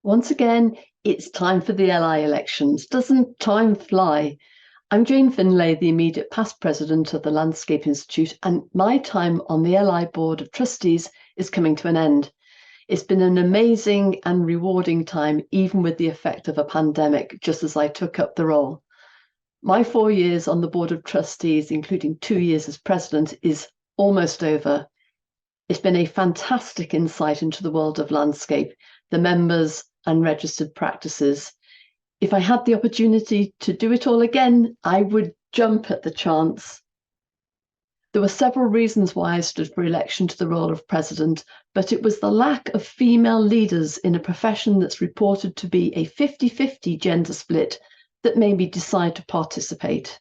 Once again, it's time for the LI elections. Doesn't time fly? I'm Jane Findlay, the immediate past president of the Landscape Institute, and my time on the LI Board of Trustees is coming to an end. It's been an amazing and rewarding time, even with the effect of a pandemic, just as I took up the role. My 4 years on the Board of Trustees, including 2 years as president, is almost over. It's been a fantastic insight into the world of landscape, the members and registered practices. If I had the opportunity to do it all again, I would jump at the chance. There were several reasons why I stood for election to the role of president, but it was the lack of female leaders in a profession that's reported to be a 50-50 gender split that made me decide to participate.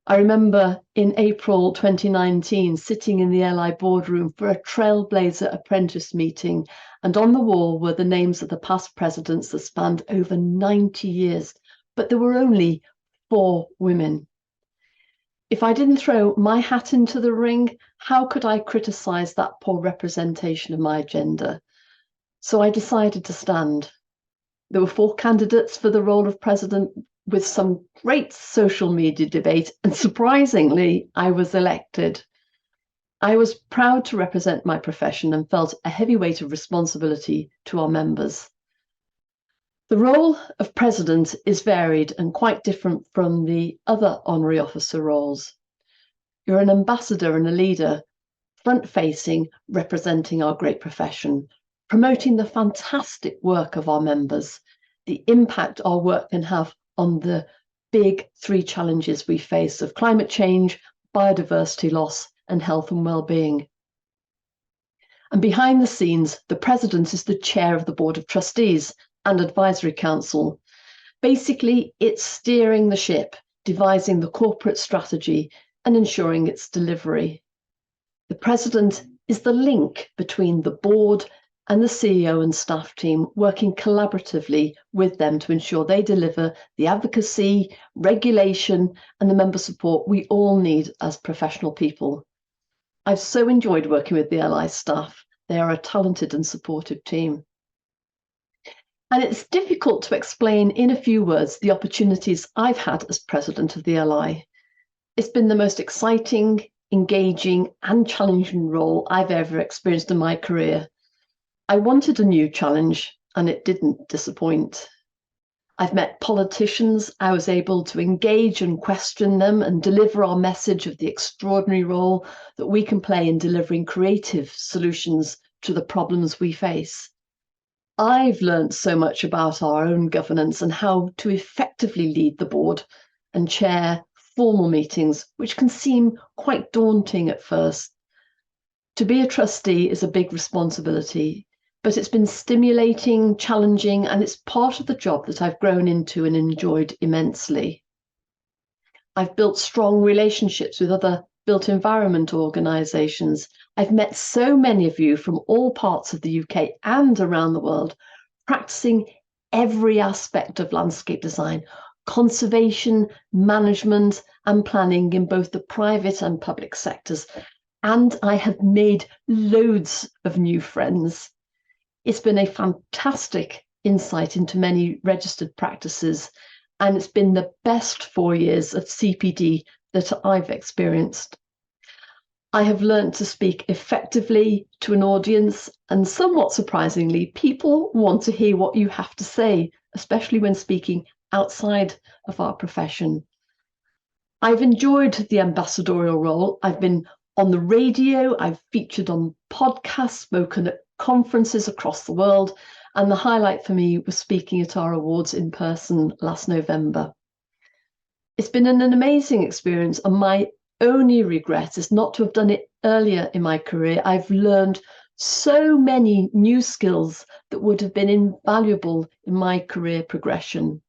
I remember in April 2019 sitting in the LI boardroom for a Trailblazer apprentice meeting, and on the wall were the names of the past presidents that spanned over 90 years, but there were only 4 women. If I didn't throw my hat into the ring, how could I criticise that poor representation of my gender? So I decided to stand. There were 4 candidates for the role of president, with some great social media debate, and surprisingly, I was elected. I was proud to represent my profession and felt a heavy weight of responsibility to our members. The role of president is varied and quite different from the other honorary officer roles. You're an ambassador and a leader, front-facing, representing our great profession, promoting the fantastic work of our members, the impact our work can have on the big 3 challenges we face of climate change, biodiversity loss, and health and well-being. And behind the scenes, the president is the chair of the Board of Trustees and Advisory Council. Basically, it's steering the ship, devising the corporate strategy, and ensuring its delivery. The president is the link between the board and the CEO and staff team, working collaboratively with them to ensure they deliver the advocacy, regulation, and the member support we all need as professional people. I've so enjoyed working with the LI staff. They are a talented and supportive team. And it's difficult to explain in a few words the opportunities I've had as president of the LI. It's been the most exciting, engaging, and challenging role I've ever experienced in my career. I wanted a new challenge, and it didn't disappoint. I've met politicians. I was able to engage and question them and deliver our message of the extraordinary role that we can play in delivering creative solutions to the problems we face. I've learned so much about our own governance and how to effectively lead the board and chair formal meetings, which can seem quite daunting at first. To be a trustee is a big responsibility, but it's been stimulating, challenging, and it's part of the job that I've grown into and enjoyed immensely. I've built strong relationships with other built environment organisations. I've met so many of you from all parts of the UK and around the world, practicing every aspect of landscape design, conservation, management, and planning in both the private and public sectors. And I have made loads of new friends. It's been a fantastic insight into many registered practices, and it's been the best 4 years of CPD that I've experienced. I have learned to speak effectively to an audience, and somewhat surprisingly, people want to hear what you have to say, especially when speaking outside of our profession. I've enjoyed the ambassadorial role. I've been on the radio, I've featured on podcasts, spoken at conferences across the world, and the highlight for me was speaking at our awards in person last November. It's been an amazing experience, and my only regret is not to have done it earlier in my career. I've learned so many new skills that would have been invaluable in my career progression.